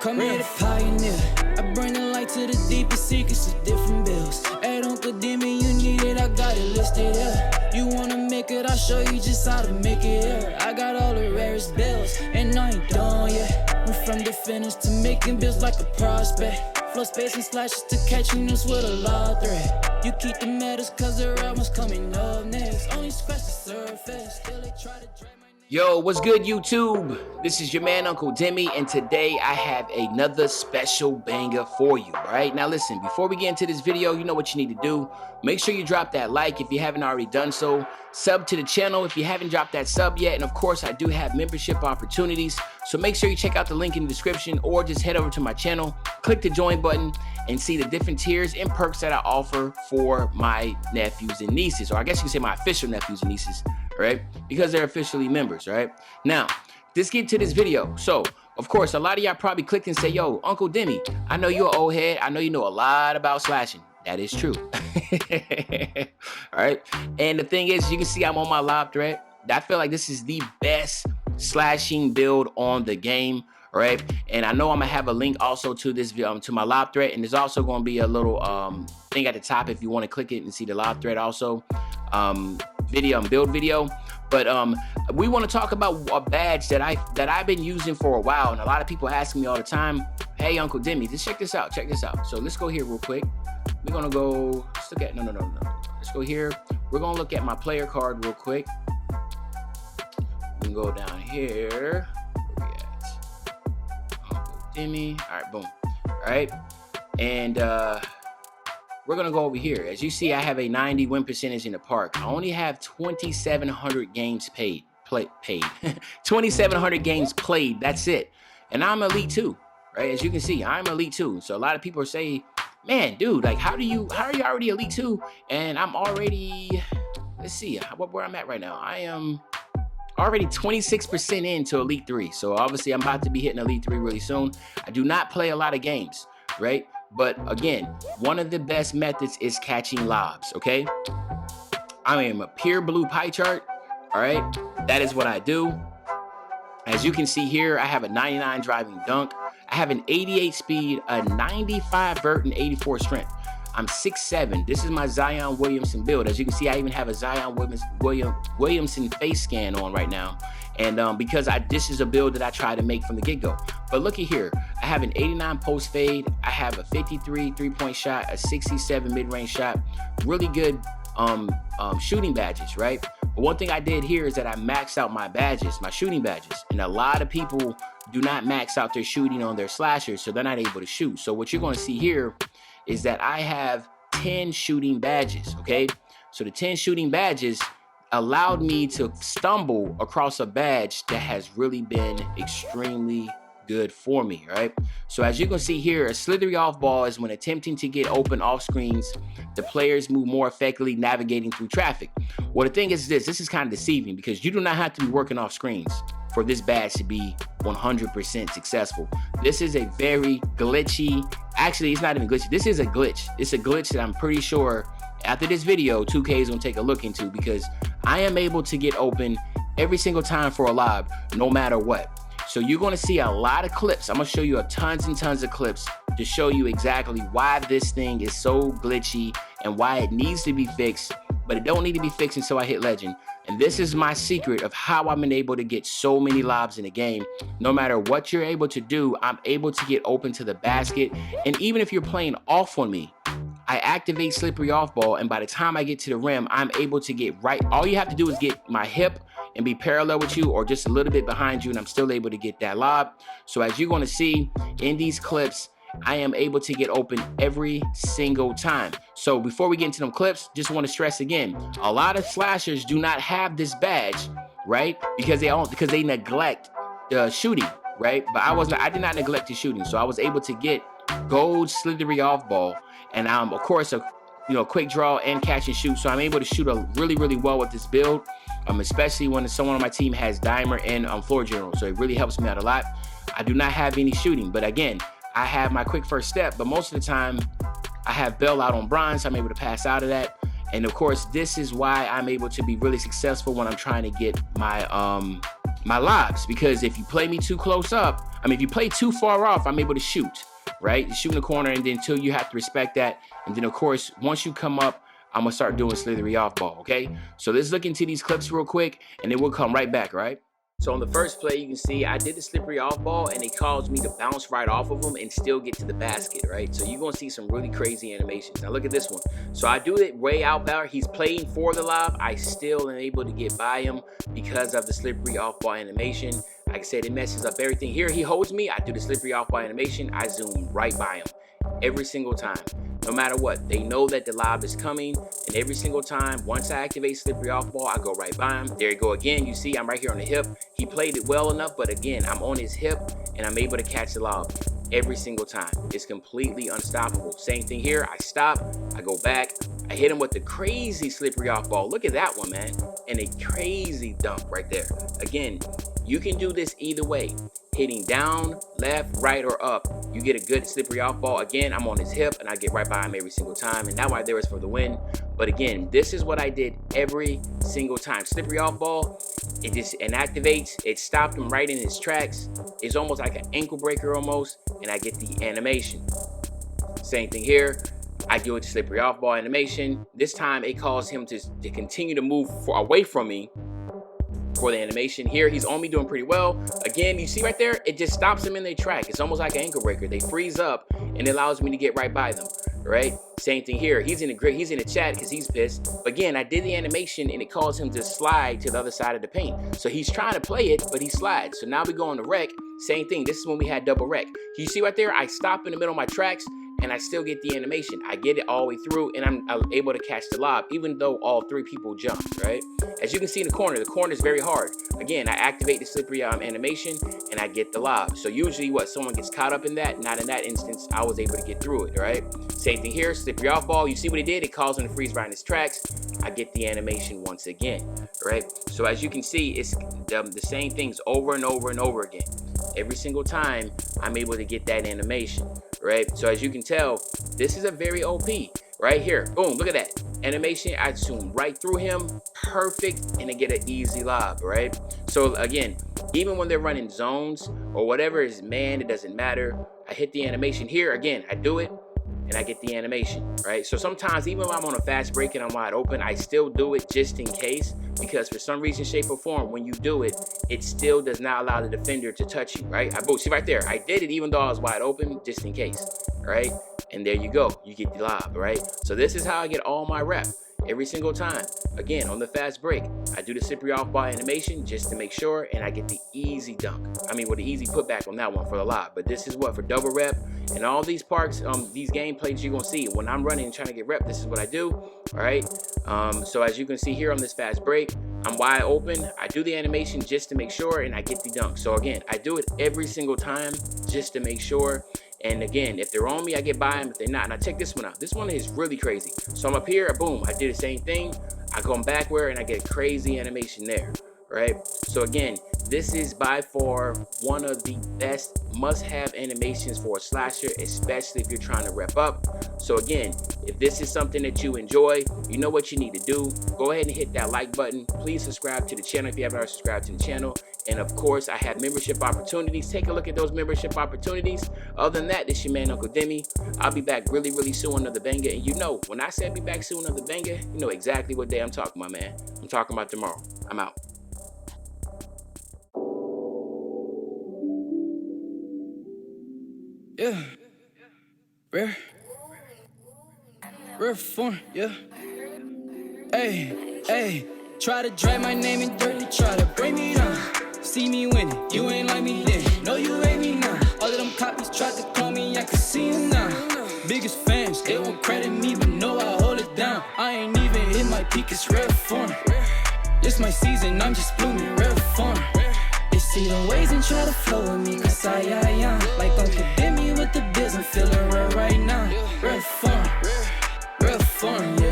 Come here the pioneer. I bring the light to the deepest secrets of different bills. Hey, don't condemn me, you need it, I got it listed here. You wanna make it, I'll show you just how to make it here. I got all the rarest bills, and I ain't done yet. Went from the finish to making bills like a prospect. Flow space and slashes to catching us with a lot of threat. You keep the medals cause the real one's coming up next. Only scratch the surface, still they try to drag my name. Yo, what's good, YouTube? This is your man, Uncle Demi, and today I have another special banger for you, all right? Now listen, before we get into this video, you know what you need to do. Make sure you drop that like if you haven't already done so. Sub to the channel if you haven't dropped that sub yet. And of course, I do have membership opportunities. So make sure you check out the link in the description or just head over to my channel, click the join button, and see the different tiers and perks that I offer for my nephews and nieces. Or I guess you can say my official nephews and nieces, right? Because they're officially members, right? Now, let's get to this video. So, of course, a lot of y'all probably clicked and say, yo, Uncle Demi, I know you're an old head. I know you know a lot about slashing. That is true. All right. And the thing is, you can see I'm on my lob thread. I feel like this is the best slashing build on the game. All right. And I know I'm gonna have a link also to this to my lob thread. And there's also going to be a little thing at the top if you want to click it and see the lob thread also. Build video. But we want to talk about a badge that I've been using for a while, and a lot of people asking me all the time, hey Uncle Demi, just check this out, So let's go here real quick. We're gonna go, let's look at, no. Let's go here. We're gonna look at my player card real quick. We can go down here. Where we at? Uncle Demi. All right, boom. All right, and we're gonna go over here. As you see, I have a 90 win percentage in the park. I only have 2,700 games played. 2,700 games played. That's it. And I'm Elite 2, right? As you can see, I'm Elite 2. So a lot of people say, man, dude, like, how are you already Elite 2? And I'm already, let's see, where I'm at right now. I am already 26% into Elite 3. So obviously, I'm about to be hitting Elite 3 really soon. I do not play a lot of games, right? But again, one of the best methods is catching lobs, okay? I am a pure blue pie chart, all right? That is what I do. As you can see here, I have a 99 driving dunk. I have an 88 speed, a 95 vert, and 84 strength. I'm 6'7". This is my Zion Williamson build. As you can see, I even have a Zion Williamson face scan on right now. And because this is a build that I try to make from the get-go. But look at here. I have an 89 post fade. I have a 53 three-point shot, a 67 mid-range shot. Really good shooting badges, right? But one thing I did here is that I maxed out my badges, my shooting badges. And a lot of people do not max out their shooting on their slashers, so they're not able to shoot. So what you're going to see here is that I have 10 shooting badges, okay? So the 10 shooting badges allowed me to stumble across a badge that has really been extremely good for me, right? So as you can see here, a slithery off ball is when attempting to get open off screens, the players move more effectively navigating through traffic. Well, the thing is this is kind of deceiving because you do not have to be working off screens for this badge to be 100% successful. This is a very glitchy, actually it's not even glitchy, this is a glitch. It's a glitch that I'm pretty sure after this video, 2K is gonna take a look into, because I am able to get open every single time for a lob, no matter what. So you're gonna see a lot of clips. I'm gonna show you tons and tons of clips to show you exactly why this thing is so glitchy and why it needs to be fixed, but it don't need to be fixed until I hit legend. And this is my secret of how I'm able to get so many lobs in the game. No matter what you're able to do, I'm able to get open to the basket. And even if you're playing off on me, I activate slippery off ball, and by the time I get to the rim, I'm able to get right. All you have to do is get my hip and be parallel with you or just a little bit behind you, and I'm still able to get that lob. So as you're going to see in these clips, I am able to get open every single time. So before we get into them clips, just want to stress again, a lot of slashers do not have this badge, right? Because they neglect the shooting, right? But I did not neglect the shooting. So I was able to get gold slithery off ball, and of course a quick draw and catch and shoot. So I'm able to shoot really well with this build, especially when someone on my team has Dimer and Floor General. So it really helps me out a lot. I do not have any shooting, but again, I have my quick first step, but most of the time I have Bell out on bronze. So I'm able to pass out of that. And of course, this is why I'm able to be really successful when I'm trying to get my my lobs, because if you play me too close up, if you play too far off, I'm able to shoot, right? You shoot in the corner, and then until you have to respect that. And then, of course, once you come up, I'm going to start doing slithery off ball, okay? So let's look into these clips real quick, and then we'll come right back, right? So on the first play, you can see I did the slippery off ball, and it caused me to bounce right off of him and still get to the basket, right? So you're going to see some really crazy animations. Now look at this one. So I do it way out there. He's playing for the lob. I still am able to get by him because of the slippery off ball animation. Like I said, it messes up everything. Here he holds me. I do the slippery off ball animation. I zoom right by him every single time. No matter what, they know that the lob is coming, and every single time, once I activate slippery off ball, I go right by him. There you go again. You see, I'm right here on the hip. He played it well enough, but again, I'm on his hip, and I'm able to catch the lob every single time. It's completely unstoppable. Same thing here. I stop, I go back, I hit him with the crazy slippery off ball. Look at that one, man. And a crazy dunk right there. Again, you can do this either way. Hitting down, left, right, or up. You get a good slippery off ball. Again, I'm on his hip, and I get right by him every single time. And that right there is for the win. But again, this is what I did every single time. Slippery off ball, it just inactivates. It stopped him right in his tracks. It's almost like an ankle breaker almost, and I get the animation. Same thing here. I do it to slippery off ball animation. This time, it caused him to continue to move away from me for the animation. Here he's on me, doing pretty well. Again, you see right there, it just stops them in their track. It's almost like an ankle breaker. They freeze up, and it allows me to get right by them, right? Same thing here. He's in the chat because he's pissed. But again, I did the animation, and it caused him to slide to the other side of the paint. So he's trying to play it, but he slides. So now we go on the rec. Same thing. This is when we had double rec. You see right there, I stop in the middle of my tracks, and I still get the animation. I get it all the way through, and I'm able to catch the lob, even though all three people jumped, right? As you can see in the corner is very hard. Again, I activate the slippery animation, and I get the lob. So usually someone gets caught up in that. Not in that instance. I was able to get through it, right? Same thing here, slippery off ball. You see what he did? It caused him to freeze right in his tracks. I get the animation once again, right? So as you can see, it's the same things over and over and over again. Every single time, I'm able to get that animation, right? So as you can tell, this is a very OP. Right here, boom, look at that animation. I zoom right through him, perfect, and I get an easy lob, right? So again, even when they're running zones or whatever is man, it doesn't matter. I hit the animation here. Again, I do it, and I get the animation, right? So sometimes, even when I'm on a fast break and I'm wide open, I still do it just in case, because for some reason, shape, or form, when you do it, it still does not allow the defender to touch you, right? See right there, I did it even though I was wide open, just in case, right? And there you go, you get the lob, right? So this is how I get all my rep every single time. Again, on the fast break, I do the slippery off ball animation just to make sure, and I get the easy dunk. With the easy putback on that one for the lob. But this is what, for double rep, and all these parts, these gameplays you're gonna see. When I'm running and trying to get rep, this is what I do, all right? So as you can see here on this fast break, I'm wide open. I do the animation just to make sure, and I get the dunk. So again, I do it every single time just to make sure. And again, if they're on me, I get by them. If they're not, and I check this one out. This one is really crazy. So I'm up here, boom, I did the same thing. I come backward, and I get a crazy animation there, right? So again, this is by far one of the best must-have animations for a slasher, especially if you're trying to rep up. So again, if this is something that you enjoy, you know what you need to do. Go ahead and hit that like button. Please subscribe to the channel if you haven't already subscribed to the channel. And of course, I have membership opportunities. Take a look at those membership opportunities. Other than that, this is your man, Uncle Demi. I'll be back really, really soon with another banger. And you know, when I say I'll be back soon with another banger, you know exactly what day I'm talking about, man. I'm talking about tomorrow. I'm out. Yeah. Rare form, yeah. Hey, try to drag my name in dirt, they try to bring me down. See me winning, you ain't like me then. No, you ain't me now. All of them copies tried to call me, I can see them now. Biggest fans, they won't credit me, but no, I hold it down. I ain't even hit my peak, it's rare form. This my season, I'm just blooming, rare form. They see the waves and try to flow with me, cause I am. Like Uncle Demi with the biz, I'm feeling rare right now. Rare form, yeah. Rare form, yeah.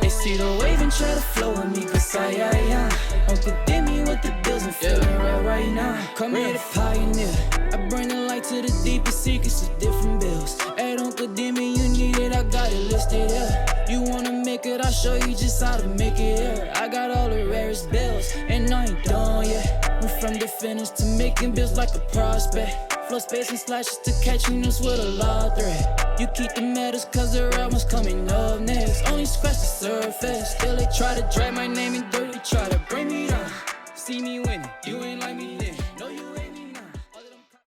They see the wave and try to flow with me, cause I am. Uncle Demi with the bills, I'm feeling rare right now. Come here to pioneer. I bring the light to the deepest secrets of different bills. At Uncle Demi, you need it, I got it listed, yeah. You wanna make it, I show you just how to make it here. I got all the rarest bills, and I ain't done yet. Went from the finish to making bills like a prospect. Flow space and slashes to catching us with a law threat. You keep the medals cause the round one's coming up next. Only scratch the surface. Still they try to drag my name